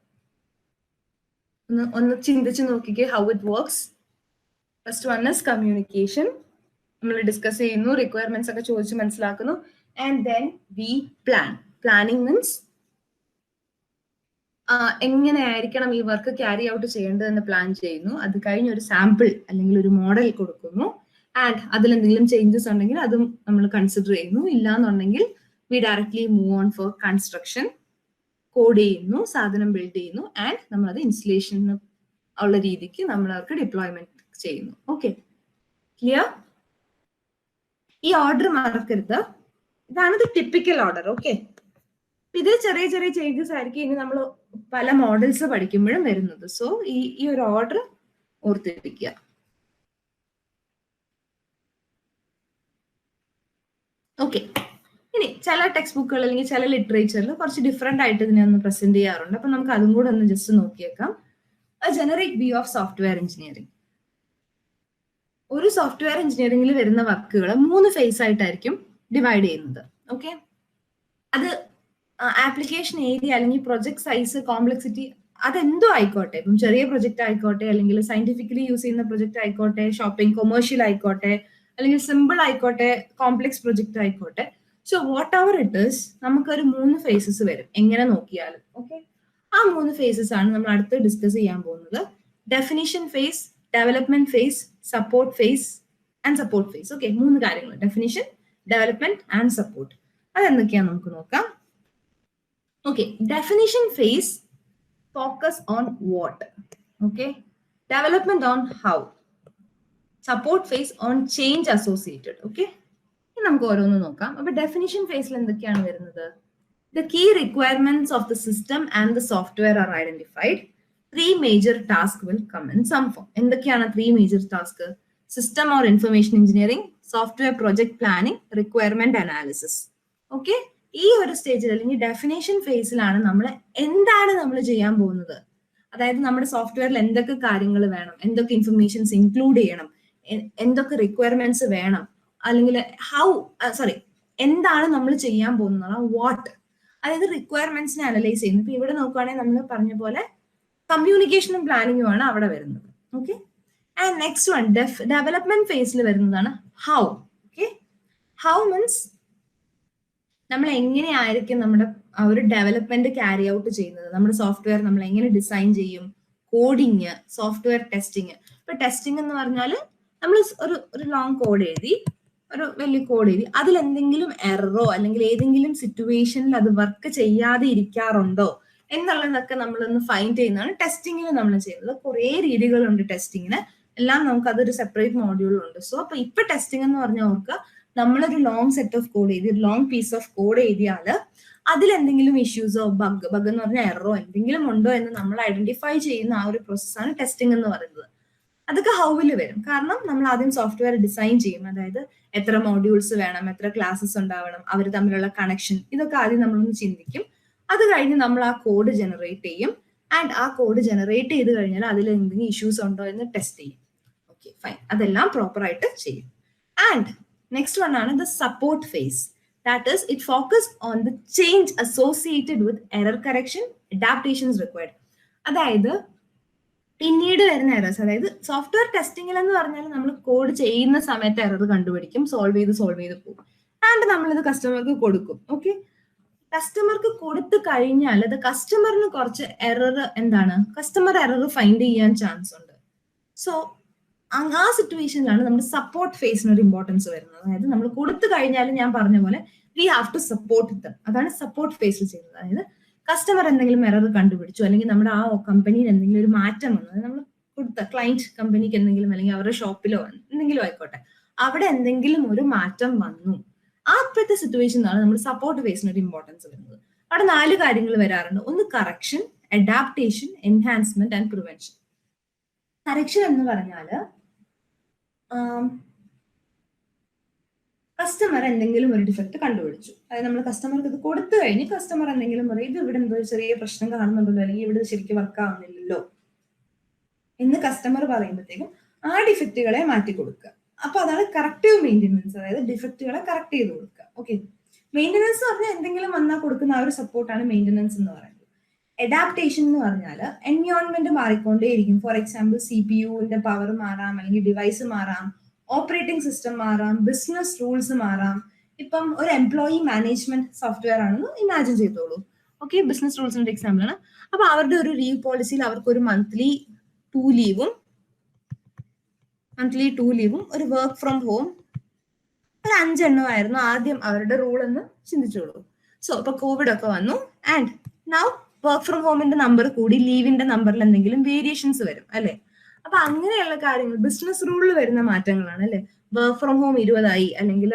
ഒന്ന് ചിന്തിച്ച് നോക്കിക്കേ how it works. First one is communication. നമ്മൾ ഡിസ്കസ് ചെയ്യുന്നു, റിക്വയർമെന്റ്സ് ഒക്കെ ചോദിച്ച് മനസ്സിലാക്കുന്നു. And then we plan. Planning means എങ്ങനെയായിരിക്കണം ഈ വർക്ക് ക്യാരി ഔട്ട് ചെയ്യേണ്ടതെന്ന് പ്ലാൻ ചെയ്യുന്നു. അത് കഴിഞ്ഞ് ഒരു സാമ്പിൾ അല്ലെങ്കിൽ ഒരു മോഡൽ കൊടുക്കുന്നു. ആൻഡ് അതിൽ എന്തെങ്കിലും ചേഞ്ചസ് ഉണ്ടെങ്കിൽ അതും നമ്മൾ കൺസിഡർ ചെയ്യുന്നു. ഇല്ലാന്നുണ്ടെങ്കിൽ we directly move on for construction. Code ചെയ്യുന്നു, സാധനം ബിൽഡ് ചെയ്യുന്നു, ആൻഡ് നമ്മൾ അത് ഇൻസ്റ്റലേഷൻ ഉള്ള രീതിക്ക് നമ്മൾ അവർക്ക് ഡിപ്ലോയ്മെന്റ് ചെയ്യുന്നു. Okay, clear? ഈ ഓർഡർ മറക്കരുത്. ഇതാണ് ടിപ്പിക്കൽ ഓർഡർ. ഓക്കെ, ഇത് ചെറിയ ചെറിയ ചേഞ്ചസ് ആയിരിക്കും ഇനി നമ്മൾ പല മോഡൽസ് പഠിക്കുമ്പോഴും വരുന്നത്. സോ ഈ ഒരു ഓർഡർ ഓർത്തിരിക്കുക. ഓക്കെ, ഇനി ചില ടെക്സ്റ്റ് ബുക്കുകൾ അല്ലെങ്കിൽ ചില ലിറ്ററേച്ചറിൽ കുറച്ച് ഡിഫറെന്റ് ആയിട്ട് ഇതിനെ ഒന്ന് പ്രസന്റ് ചെയ്യാറുണ്ട്. അപ്പൊ നമുക്ക് അതും കൂടെ ഒന്ന് ജസ്റ്റ് നോക്കിയേക്കാം. Generic view of software engineering. ഒരു സോഫ്റ്റ്വെയർ എഞ്ചിനീയറിംഗിൽ വരുന്ന വർക്കുകൾ 3 ഫേസ് ആയിട്ടായിരിക്കും ഡിവൈഡ് ചെയ്യുന്നത്. ഓക്കെ, അത് ആപ്ലിക്കേഷൻ ഏരിയ അല്ലെങ്കിൽ പ്രൊജക്ട് സൈസ്, കോംപ്ലക്സിറ്റി, അതെന്തോ ആയിക്കോട്ടെ. ഇപ്പം ചെറിയ പ്രൊജക്ട് ആയിക്കോട്ടെ, അല്ലെങ്കിൽ സയന്റിഫിക്കലി യൂസ് ചെയ്യുന്ന പ്രൊജക്ട് ആയിക്കോട്ടെ, ഷോപ്പിംഗ് കൊമേഴ്ഷ്യൽ ആയിക്കോട്ടെ, അല്ലെങ്കിൽ സിമ്പിൾ ആയിക്കോട്ടെ, കോംപ്ലക്സ് പ്രൊജക്ട് ആയിക്കോട്ടെ. So what ever it is, നമുക്കൊരു 3 ഫേസസ് വരും എങ്ങനെ നോക്കിയാലും. ഓക്കെ, ആ 3 ഫേസസ് ആണ് നമ്മൾ അടുത്ത് ഡിസ്കസ് ചെയ്യാൻ പോകുന്നത്. Definition phase, development phase, support phase and support phase. Okay, 3 കാര്യങ്ങൾ: ഡെഫിനിഷൻ, ഡെവലപ്മെന്റ് ആൻഡ് സപ്പോർട്ട്. അതെന്തൊക്കെയാന്ന് നമുക്ക് നോക്കാം. Okay, definition phase focus on what. Okay, development on how, support phase on change associated. Okay, നമുക്ക് ഓരോന്ന് നോക്കാം. അപ്പൊ ഡെഫിനിഷൻ ഫേസിൽ എന്തൊക്കെയാണ് വരുന്നത്? The key requirements of the system and the software are identified. 3 major tasks will come in some form. എന്തൊക്കെയാണ് 3 major tasks? System or information engineering, software project planning, requirement analysis. Okay, ഈ ഒരു സ്റ്റേജിൽ അല്ലെങ്കിൽ definition ഫേസിലാണ് എന്താണ് നമ്മൾ ചെയ്യാൻ പോകുന്നത്. അതായത് നമ്മുടെ സോഫ്റ്റ്വെയറിൽ എന്തൊക്കെ കാര്യങ്ങൾ വേണം, എന്തൊക്കെ ഇൻഫർമേഷൻസ് ഇൻക്ലൂഡ് ചെയ്യണം, എന്തൊക്കെ റിക്വയർമെന്റ്സ് വേണം, അല്ലെങ്കിൽ എന്താണ് നമ്മൾ ചെയ്യാൻ പോകുന്നത്, വാട്ട്, അതായത് റിക്വയർമെന്റ്സിനെ അനലൈസ് ചെയ്യുന്നു. ഇപ്പൊ ഇവിടെ നോക്കുകയാണെങ്കിൽ നമ്മൾ പറഞ്ഞ പോലെ കമ്മ്യൂണിക്കേഷനും പ്ലാനിങ്ങും ആണ് അവിടെ വരുന്നത്. Okay, and next one development ഫേസിൽ വരുന്നതാണ് ഹൗ. ഓക്കെ, ഹൗ മീൻസ് നമ്മൾ എങ്ങനെയായിരിക്കും നമ്മുടെ ആ ഒരു ഡെവലപ്മെന്റ് ക്യാരി ഔട്ട് ചെയ്യുന്നത്, നമ്മുടെ സോഫ്റ്റ്വെയർ നമ്മൾ എങ്ങനെ ഡിസൈൻ ചെയ്യും, കോഡിങ്, സോഫ്റ്റ്വെയർ ടെസ്റ്റിങ്. ഇപ്പൊ ടെസ്റ്റിംഗ് എന്ന് പറഞ്ഞാൽ നമ്മൾ ഒരു ലോങ് കോഡ് എഴുതി, ഒരു വലിയ കോഡ് എഴുതി, അതിൽ എന്തെങ്കിലും എററോ അല്ലെങ്കിൽ ഏതെങ്കിലും സിറ്റുവേഷനിൽ അത് വർക്ക് ചെയ്യാതെ ഇരിക്കാറുണ്ടോ എന്നുള്ളതൊക്കെ നമ്മളൊന്ന് ഫൈൻഡ് ചെയ്യുന്നതാണ് ടെസ്റ്റിങ്ങിൽ നമ്മൾ ചെയ്യുന്നത്. കുറേ രീതികളുണ്ട് ടെസ്റ്റിങ്ങിന്, എല്ലാം നമുക്ക് അതൊരു സെപ്പറേറ്റ് മോഡ്യൂളുണ്ട്. സോ അപ്പൊ ഇപ്പൊ ടെസ്റ്റിംഗ് എന്ന് പറഞ്ഞാൽ ഓർക്കുക, നമ്മളൊരു ലോങ് സെറ്റ് ഓഫ് കോഡ് എഴുതി, ഒരു ലോങ് പീസ് ഓഫ് കോഡ് എഴുതിയാൽ അതിൽ എന്തെങ്കിലും ഇഷ്യൂസോ ബഗ് എന്ന് പറഞ്ഞാൽ എററോ എന്തെങ്കിലും ഉണ്ടോ എന്ന് നമ്മൾ ഐഡന്റിഫൈ ചെയ്യുന്ന ആ ഒരു പ്രോസസ്സാണ് ടെസ്റ്റിംഗ് എന്ന് പറയുന്നത്. അതൊക്കെ ഹൗവിൽ വരും. കാരണം നമ്മൾ ആദ്യം സോഫ്റ്റ്വെയർ ഡിസൈൻ ചെയ്യും, അതായത് എത്ര മോഡ്യൂൾസ് വേണം, എത്ര ക്ലാസ്സസ് ഉണ്ടാവണം, അവർ തമ്മിലുള്ള കണക്ഷൻ, ഇതൊക്കെ ആദ്യം നമ്മളൊന്ന് ചിന്തിക്കും. അത് കഴിഞ്ഞ് നമ്മൾ ആ കോഡ് ജനറേറ്റ് ചെയ്യും. ആൻഡ് ആ കോഡ് ജനറേറ്റ് ചെയ്ത് കഴിഞ്ഞാൽ അതിൽ എന്തെങ്കിലും ഇഷ്യൂസ് ഉണ്ടോ എന്ന് ടെസ്റ്റ് ചെയ്യും. ഓക്കെ ഫൈൻ, അതെല്ലാം പ്രോപ്പർ ആയിട്ട് ചെയ്യും. ആൻഡ് നെക്സ്റ്റ് വൺ ആണ് the support phase. That is it focus on the change associated with error correction, adaptations required. അതായത് പിന്നീട് വരുന്ന എറേഴ്സ്, അതായത് സോഫ്റ്റ്വെയർ ടെസ്റ്റിംഗിൽ എന്ന് പറഞ്ഞാൽ നമ്മൾ കോഡ് ചെയ്യുന്ന സമയത്ത് എറർ കണ്ടുപിടിക്കും, സോൾവ് ചെയ്ത് പോകും. ആൻഡ് നമ്മളിത് കസ്റ്റമർക്ക് കൊടുക്കും. ഓക്കെ, കസ്റ്റമർക്ക് കൊടുത്തു കഴിഞ്ഞാൽ അത് കസ്റ്റമറിന് കുറച്ച് എറർ എന്താണ്, കസ്റ്റമർ എറർ ഫൈൻഡ് ചെയ്യാൻ ചാൻസ് ഉണ്ട്. സോ ആ സിറ്റുവേഷനിലാണ് നമ്മൾ സപ്പോർട്ട് ഫേസിന് ഒരു ഇമ്പോർട്ടൻസ് വരുന്നത്. അതായത് നമ്മൾ കൊടുത്തു കഴിഞ്ഞാൽ ഞാൻ പറഞ്ഞ പോലെ we have to support them. അതാണ് സപ്പോർട്ട് ഫേസിൽ ചെയ്യുന്നത്. അതായത് കസ്റ്റമർ എന്തെങ്കിലും എറർ കണ്ടുപിടിച്ചു, അല്ലെങ്കിൽ നമ്മുടെ ആ കമ്പനിയിൽ എന്തെങ്കിലും ഒരു മാറ്റം വന്നു, നമ്മൾ കൊടുത്ത ക്ലയന്റ് കമ്പനിക്ക് എന്തെങ്കിലും, അല്ലെങ്കിൽ അവരുടെ ഷോപ്പിലോ എന്തെങ്കിലും ആയിക്കോട്ടെ, അവിടെ എന്തെങ്കിലും ഒരു മാറ്റം വന്നു, ആ അപ്പോഴത്തെ സിറ്റുവേഷനാണ് നമ്മൾ സപ്പോർട്ട് ഫേസിന് ഒരു ഇമ്പോർട്ടൻസ് വരുന്നത്. അവിടെ 4 കാര്യങ്ങൾ വരാറുണ്ട്. ഒന്ന് correction, adaptation, enhancement and prevention. Correction എന്ന് പറഞ്ഞാൽ കസ്റ്റമർ എന്തെങ്കിലും ഒരു ഡിഫക്റ്റ് കണ്ടുപിടിച്ചു, അതായത് നമ്മൾ കസ്റ്റമർക്ക് ഇത് കൊടുത്തു കഴിഞ്ഞ് കസ്റ്റമർ എന്തെങ്കിലും പറയും, ഇത് ഇവിടെ എന്തോ ചെറിയ പ്രശ്നം കാണുന്നുണ്ടല്ലോ, അല്ലെങ്കിൽ ഇവിടെ ശരിക്കും വർക്ക് ആവുന്നില്ലല്ലോ എന്ന് കസ്റ്റമർ പറയുമ്പോഴത്തേക്കും ആ ഡിഫക്റ്റുകളെ മാറ്റി കൊടുക്കുക. അപ്പൊ അതാണ് കറക്റ്റീവ് മെയിൻ്റെനൻസ്, അതായത് ഡിഫക്റ്റുകളെ കറക്റ്റ് ചെയ്ത് കൊടുക്കുക. ഓക്കെ, മെയിൻ്റെനൻസ് എന്ന് പറഞ്ഞാൽ എന്തെങ്കിലും വന്നാൽ കൊടുക്കുന്ന ആ ഒരു സപ്പോർട്ടാണ് മെയിൻ്റെനൻസ് എന്ന് പറയുന്നത്. അഡാപ്റ്റേഷൻ എന്ന് പറഞ്ഞാൽ എൻവയോൺമെന്റ് മാറിക്കൊണ്ടേയിരിക്കും. ഫോർ എക്സാമ്പിൾ CPU-ന്റെ പവർ മാറാം, അല്ലെങ്കിൽ ഡിവൈസ് മാറാം, ഓപ്പറേറ്റിംഗ് സിസ്റ്റം മാറാം, ബിസിനസ് റൂൾസ് മാറാം. ഇപ്പം ഒരു എംപ്ലോയി മാനേജ്മെന്റ് സോഫ്റ്റ്വെയർ ആണെന്ന് ഇമാജിൻ ചെയ്തോളൂ. ഓക്കെ, ബിസിനസ് റൂൾസിന്റെ എക്സാമ്പിൾ ആണ്. അപ്പൊ അവരുടെ ഒരു ലീവ് പോളിസിയിൽ അവർക്ക് ഒരു മന്ത്ലി 2 ലീവും ഒരു വർക്ക് ഫ്രം ഹോം ഒരു 5 എണ്ണമായിരുന്നു ആദ്യം അവരുടെ റൂൾ എന്ന് ചിന്തിച്ചോളൂ. സോ ഇപ്പൊ കോവിഡ് ഒക്കെ വന്നു, ആൻഡ് നൗ വർക്ക് ഫ്രം ഹോമിന്റെ നമ്പർ കൂടി, ലീവിന്റെ നമ്പറിൽ എന്തെങ്കിലും വേരിയേഷൻസ് വരും അല്ലെ. അപ്പൊ അങ്ങനെയുള്ള കാര്യങ്ങൾ ബിസിനസ് റൂളിൽ വരുന്ന മാറ്റങ്ങളാണ് അല്ലെ. വർക്ക് ഫ്രം ഹോം 20 ആയി, അല്ലെങ്കിൽ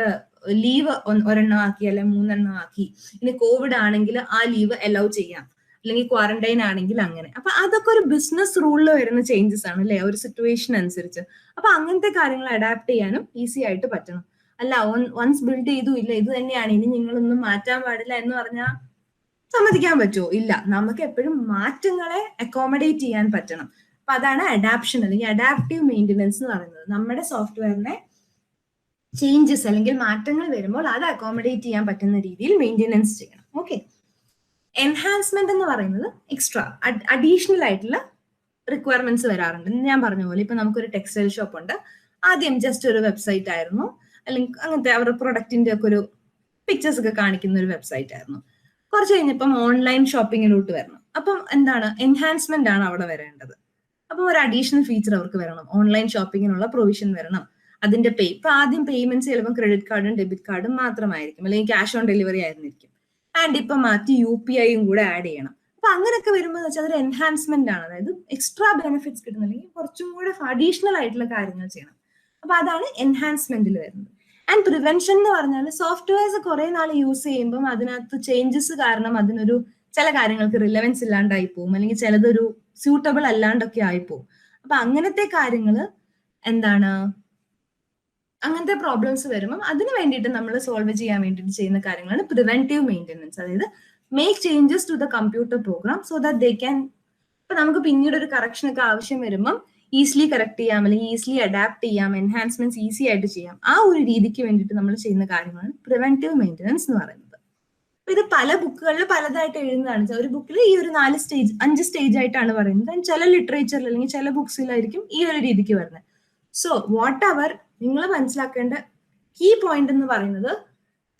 ലീവ് 1 എണ്ണം ആക്കി, അല്ലെങ്കിൽ 3 എണ്ണം ആക്കി. ഇനി കോവിഡ് ആണെങ്കിൽ ആ ലീവ് അലൗ ചെയ്യാം, അല്ലെങ്കിൽ ക്വാറന്റൈൻ ആണെങ്കിൽ അങ്ങനെ. അപ്പൊ അതൊക്കെ ഒരു ബിസിനസ് റൂളിൽ വരുന്ന ചേഞ്ചസ് ആണ് അല്ലെ, ഒരു സിറ്റുവേഷൻ അനുസരിച്ച്. അപ്പൊ അങ്ങനത്തെ കാര്യങ്ങൾ അഡാപ്റ്റ് ചെയ്യാനും ഈസി ആയിട്ട് പറ്റണം. അല്ല വൺസ് ബിൽഡ് ചെയ്തു, ഇല്ല ഇത് തന്നെയാണ് ഇനി നിങ്ങളൊന്നും മാറ്റാൻ പാടില്ല എന്ന് പറഞ്ഞാൽ സമ്മതിക്കാൻ പറ്റുമോ? ഇല്ല. നമുക്ക് എപ്പോഴും മാറ്റങ്ങളെ അക്കോമഡേറ്റ് ചെയ്യാൻ പറ്റണം. അപ്പൊ അതാണ് അഡാപ്ഷൻ അല്ലെങ്കിൽ അഡാപ്റ്റീവ് മെയിൻ്റെനൻസ് എന്ന് പറയുന്നത്. നമ്മുടെ സോഫ്റ്റ്വെയറിനെ ചേഞ്ചസ് അല്ലെങ്കിൽ മാറ്റങ്ങൾ വരുമ്പോൾ അത് അക്കോമഡേറ്റ് ചെയ്യാൻ പറ്റുന്ന രീതിയിൽ മെയിൻ്റെനൻസ് ചെയ്യണം. ഓക്കെ, എൻഹാൻസ്മെന്റ് എന്ന് പറയുന്നത് എക്സ്ട്രാ അഡീഷണൽ ആയിട്ടുള്ള റിക്വയർമെന്റ്സ് വരാറുണ്ട്. ഞാൻ പറഞ്ഞ പോലെ ഇപ്പൊ നമുക്കൊരു ടെക്സ്റ്റൈൽ ഷോപ്പ് ഉണ്ട്, ആദ്യം ജസ്റ്റ് ഒരു വെബ്സൈറ്റ് ആയിരുന്നു, അല്ലെങ്കിൽ അങ്ങനത്തെ അവരുടെ പ്രൊഡക്റ്റിന്റെ ഒക്കെ ഒരു പിക്ചേഴ്സ് ഒക്കെ കാണിക്കുന്ന ഒരു വെബ്സൈറ്റ് ആയിരുന്നു. കുറച്ച് കഴിഞ്ഞപ്പം ഓൺലൈൻ ഷോപ്പിങ്ങിലോട്ട് വരണം. അപ്പം എന്താണ്, എൻഹാൻസ്മെന്റ് ആണ് അവിടെ വരേണ്ടത്. അപ്പം ഒരു അഡീഷണൽ ഫീച്ചർ അവർക്ക് വരണം, ഓൺലൈൻ ഷോപ്പിങ്ങിനുള്ള പ്രൊവിഷൻ വരണം. അതിന്റെ ഇപ്പൊ ആദ്യം പേയ്മെന്റ്സ് ചിലപ്പോൾ ക്രെഡിറ്റ് കാർഡും ഡെബിറ്റ് കാർഡും മാത്രമായിരിക്കും, അല്ലെങ്കിൽ ക്യാഷ് ഓൺ ഡെലിവറി ആയിരുന്നിരിക്കും. ആൻഡ് ഇപ്പൊ മാറ്റി UPI-യും കൂടെ ആഡ് ചെയ്യണം. അപ്പൊ അങ്ങനെയൊക്കെ വരുമ്പോൾ വെച്ചാൽ അതൊരു എൻഹാൻസ്മെന്റ് ആണ്, അതായത് എക്സ്ട്രാ ബെനിഫിറ്റ്സ് കിട്ടുന്ന, അല്ലെങ്കിൽ കുറച്ചും കൂടെ അഡീഷണൽ ആയിട്ടുള്ള കാര്യങ്ങൾ ചെയ്യണം. അപ്പൊ അതാണ് എൻഹാൻസ്മെന്റിൽ വരുന്നത്. ആൻഡ് പ്രിവെൻഷൻ എന്ന് പറഞ്ഞാൽ സോഫ്റ്റ്വെയർസ് കുറെ നാൾ യൂസ് ചെയ്യുമ്പോൾ അതിനകത്ത് ചേഞ്ചസ് കാരണം അതിനൊരു ചില കാര്യങ്ങൾക്ക് റിലവൻസ് ഇല്ലാണ്ടായി പോകും, അല്ലെങ്കിൽ ചിലതൊരു സ്യൂട്ടബിൾ അല്ലാണ്ടൊക്കെ ആയിപ്പോവും. അപ്പൊ അങ്ങനത്തെ കാര്യങ്ങൾ എന്താണ്, അങ്ങനത്തെ പ്രോബ്ലംസ് വരുമ്പോൾ അതിന് വേണ്ടിയിട്ട് നമ്മൾ സോൾവ് ചെയ്യാൻ വേണ്ടിയിട്ട് ചെയ്യുന്ന കാര്യങ്ങളാണ് പ്രിവെന്റീവ് മെയിൻ്റെനൻസ്. അതായത് make changes to the computer program so that they can, ഇപ്പൊ നമുക്ക് പിന്നീട് ഒരു കറക്ഷൻ ഒക്കെ ആവശ്യം വരുമ്പം ഈസിലി കറക്റ്റ് ചെയ്യാം, അല്ലെങ്കിൽ ഈസിലി അഡാപ്റ്റ് ചെയ്യാം, എൻഹാൻസ്മെന്റ്സ് ഈസി ആയിട്ട് ചെയ്യാം. ആ ഒരു രീതിക്ക് വേണ്ടിയിട്ട് നമ്മൾ ചെയ്യുന്ന കാര്യമാണ് പ്രിവെന്റീവ് മെയിൻ്റനൻസ് എന്ന് പറയുന്നത്. ഇത് പല ബുക്കുകളിൽ പലതായിട്ട് എഴുതുന്നതാണ്. ഒരു ബുക്കിൽ ഈ ഒരു 5 സ്റ്റേജ് ആയിട്ടാണ് പറയുന്നത്. ചില ലിറ്ററേച്ചറിൽ അല്ലെങ്കിൽ ചില ബുക്സിലായിരിക്കും ഈ ഒരു രീതിക്ക് വരുന്നത്. സോ വാട്ട് എവർ നിങ്ങൾ മനസ്സിലാക്കേണ്ട കീ പോയിന്റ് എന്ന് പറയുന്നത്,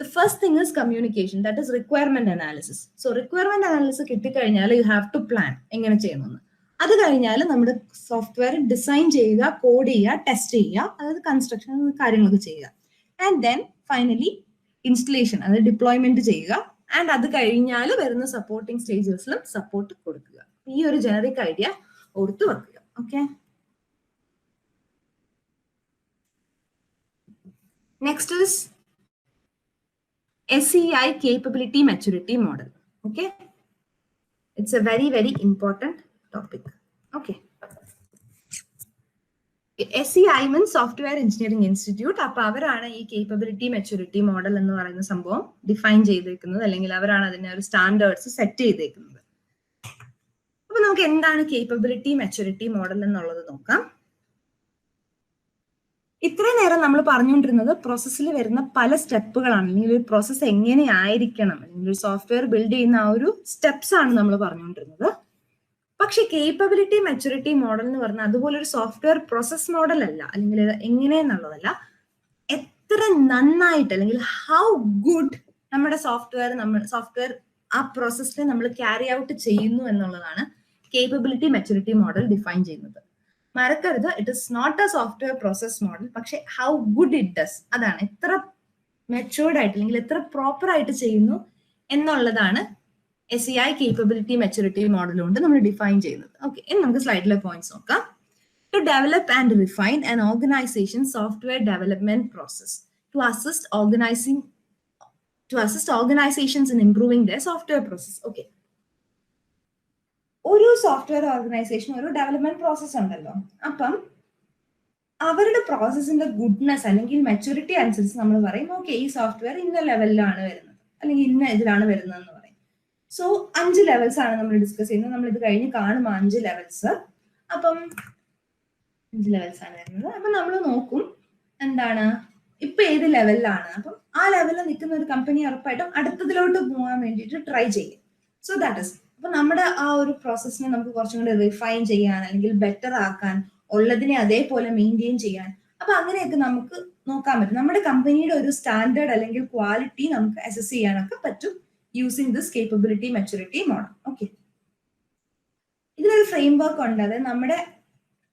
the first thing is communication, that is requirement analysis. So requirement analysis കിട്ടിക്കഴിഞ്ഞാൽ you have to plan എങ്ങനെ ചെയ്യണമെന്ന്. അത് കഴിഞ്ഞാൽ നമ്മുടെ സോഫ്റ്റ്വെയർ ഡിസൈൻ ചെയ്യുക, കോഡ് ചെയ്യുക, ടെസ്റ്റ് ചെയ്യുക, അതായത് കൺസ്ട്രക്ഷൻ കാര്യങ്ങളൊക്കെ ചെയ്യുക. ആൻഡ് ദെൻ ഫൈനലി ഇൻസ്റ്റലേഷൻ, അതായത് ഡിപ്ലോയ്മെന്റ് ചെയ്യുക. ആൻഡ് അത് കഴിഞ്ഞാൽ വരുന്ന സപ്പോർട്ടിങ് സ്റ്റേജസിലും സപ്പോർട്ട് കൊടുക്കുക. ഈ ഒരു ജനറിക് ഐഡിയ ഓർത്തു വെക്കുക. Okay, next is SEI capability maturity model. Okay, it's a very important topic. Okay, SEI means Software Engineering Institute. അപ്പോൾ അവരാണ് ഈ കേപ്പബിലിറ്റി മെച്യൂരിറ്റി മോഡൽ എന്ന് പറയുന്ന സംഭവം ഡിഫൈൻ ചെയ്തേക്കുന്നത്, അല്ലെങ്കിൽ അവരാണ് അതിനെ ഒരു സ്റ്റാൻഡേർഡ്സ് സെറ്റ് ചെയ്തേക്കുന്നത്. അപ്പൊ നമുക്ക് എന്താണ് കേപ്പബിലിറ്റി മെച്യൂരിറ്റി മോഡൽ എന്നുള്ളത് നോക്കാം. ഇത്രയും നേരം നമ്മൾ പറഞ്ഞുകൊണ്ടിരുന്നത് പ്രോസസ്സിൽ വരുന്ന പല സ്റ്റെപ്പുകളാണ്, അല്ലെങ്കിൽ ഒരു പ്രോസസ്സ് എങ്ങനെയായിരിക്കണം, അല്ലെങ്കിൽ ഒരു സോഫ്റ്റ്വെയർ ബിൽഡ് ചെയ്യുന്ന ആ ഒരു സ്റ്റെപ്സ് ആണ് നമ്മൾ പറഞ്ഞുകൊണ്ടിരുന്നത്. പക്ഷെ കേപ്പബിലിറ്റി മെച്യൂരിറ്റി മോഡൽ എന്ന് പറഞ്ഞാൽ അതുപോലെ ഒരു സോഫ്റ്റ്വെയർ പ്രോസസ് മോഡൽ അല്ല, അല്ലെങ്കിൽ എങ്ങനെയെന്നുള്ളതല്ല, എത്ര നന്നായിട്ട് അല്ലെങ്കിൽ ഹൗ ഗുഡ് നമ്മുടെ സോഫ്റ്റ്വെയർ ആ പ്രോസസ്സിനെ നമ്മൾ ക്യാരി ഔട്ട് ചെയ്യുന്നു എന്നുള്ളതാണ് കേപ്പബിലിറ്റി മെച്യൂരിറ്റി മോഡൽ ഡിഫൈൻ ചെയ്യുന്നത്. മറക്കരുത്, it is not a software process model, പക്ഷെ ഹൗ ഗുഡ് ഇറ്റ് ഡസ്, അതാണ് എത്ര മെച്യൂർഡ് ആയിട്ട് അല്ലെങ്കിൽ എത്ര പ്രോപ്പർ ആയിട്ട് ചെയ്യുന്നു എന്നുള്ളതാണ് SEI കേപ്പബിലിറ്റി മെച്യൂരിറ്റി മോഡൽ കൊണ്ട് നമ്മൾ ഡിഫൈൻ ചെയ്യുന്നത്. ഓക്കെ, ഇനി നമുക്ക് സ്ലൈഡിലെ പോയിന്റ്സ് നോക്കാം. To develop and refine an organisation software development process to assist organisations in improving their software process. Okay, ഒരു സോഫ്റ്റ്വെയർ ഓർഗനൈസേഷൻ ഒരു ഡെവലപ്മെന്റ് പ്രോസസ് ഉണ്ടല്ലോ, അപ്പം അവരുടെ പ്രോസസ്സിന്റെ ഗുഡ്നെസ് അല്ലെങ്കിൽ മെച്യൂരിറ്റി അനുസരിച്ച് നമ്മൾ പറയും, ഓക്കെ ഈ സോഫ്റ്റ്വെയർ ഇന്ന ലെവലിലാണ് വരുന്നത്, അല്ലെങ്കിൽ ഇന്ന ഇതിലാണ് വരുന്നത് എന്ന് പറയും. സോ 5 ലെവൽസ് ആണ് നമ്മൾ ഡിസ്കസ് ചെയ്യുന്നത്. നമ്മൾ ഇത് കഴിഞ്ഞ് കാണും 5 ലെവൽസ്. അപ്പം 5 ലെവൽസ് ആണ് വരുന്നത്. അപ്പൊ നമ്മൾ നോക്കും എന്താണ് ഇപ്പൊ ഏത് ലെവലിലാണ്. അപ്പം ആ ലെവലിൽ നിൽക്കുന്ന ഒരു കമ്പനി ഉറപ്പായിട്ടും അടുത്തതിലോട്ട് പോകാൻ വേണ്ടിയിട്ട് ട്രൈ ചെയ്യും. സോ ദാറ്റ് ഇസ്, അപ്പൊ നമ്മുടെ ആ ഒരു പ്രോസസ്സിനെ നമുക്ക് കുറച്ചും കൂടി റിഫൈൻ ചെയ്യാൻ അല്ലെങ്കിൽ ബെറ്റർ ആക്കാൻ, ഉള്ളതിനെ അതേപോലെ മെയിൻറ്റെയിൻ ചെയ്യാൻ, അപ്പൊ അങ്ങനെയൊക്കെ നമുക്ക് നോക്കാൻ പറ്റും. നമ്മുടെ കമ്പനിയുടെ ഒരു സ്റ്റാൻഡേർഡ് അല്ലെങ്കിൽ ക്വാളിറ്റി നമുക്ക് അസസ് ചെയ്യാനൊക്കെ പറ്റും using this capability maturity model. Okay, ഇതിനൊരു ഫ്രെയിം വർക്ക് ഉണ്ട്. അതായത് നമ്മുടെ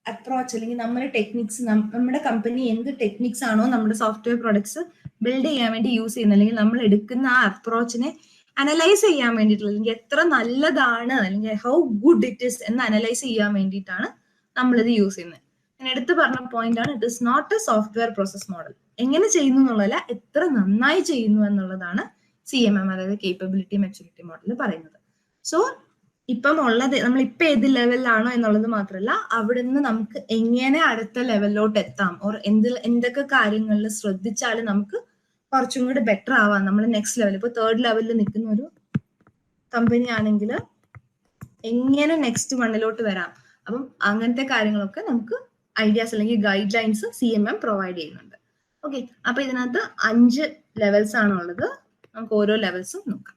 അപ്രോച്ച് അല്ലെങ്കിൽ നമ്മുടെ ടെക്നിക്സ്, നമ്മുടെ കമ്പനി എന്ത് ടെക്നിക്സ് ആണോ നമ്മുടെ സോഫ്റ്റ്വെയർ പ്രൊഡക്ട്സ് ബിൽഡ് ചെയ്യാൻ വേണ്ടി യൂസ് ചെയ്യുന്നത്, അല്ലെങ്കിൽ നമ്മൾ എടുക്കുന്ന ആ അപ്രോച്ചിനെ അനലൈസ് ചെയ്യാൻ വേണ്ടിയിട്ടുള്ള, അല്ലെങ്കിൽ എത്ര നല്ലതാണ് അല്ലെങ്കിൽ ഹൗ ഗുഡ് ഇറ്റ് ഇസ് എന്ന് അനലൈസ് ചെയ്യാൻ വേണ്ടിയിട്ടാണ് നമ്മളിത് യൂസ് ചെയ്യുന്നത്. ഞാൻ എടുത്തു പറഞ്ഞ പോയിന്റ് ആണ്, it is not a software process model. എങ്ങനെ ചെയ്യുന്നു എന്നുള്ളതല്ല, എത്ര നന്നായി ചെയ്യുന്നു എന്നുള്ളതാണ് CMM, അതായത് കേപ്പബിലിറ്റി മെച്യൂരിറ്റി മോഡൽ പറയുന്നത്. സോ ഇപ്പം ഉള്ളത് നമ്മൾ ഇപ്പൊ ഏത് ലെവലിലാണോ എന്നുള്ളത് മാത്രമല്ല, അവിടെ നിന്ന് നമുക്ക് എങ്ങനെ അടുത്ത ലെവലിലോട്ട് എത്താം, ഓർ എന്തൊക്കെ കാര്യങ്ങളിൽ ശ്രദ്ധിച്ചാൽ നമുക്ക് കുറച്ചും കൂടി ബെറ്റർ ആവാം. നമ്മൾ നെക്സ്റ്റ് ലെവൽ, ഇപ്പൊ 3rd ലെവലിൽ നിൽക്കുന്ന ഒരു കമ്പനി ആണെങ്കിൽ എങ്ങനെ നെക്സ്റ്റ് 1 വരാം, അപ്പം അങ്ങനത്തെ കാര്യങ്ങളൊക്കെ നമുക്ക് ഐഡിയാസ് അല്ലെങ്കിൽ ഗൈഡ് ലൈൻസ് CMM പ്രൊവൈഡ് ചെയ്യുന്നുണ്ട്. ഓക്കെ, അപ്പൊ ഇതിനകത്ത് 5 ലെവൽസ് ആണുള്ളത്. നമുക്ക് ഓരോ ലെവൽസും നോക്കാം.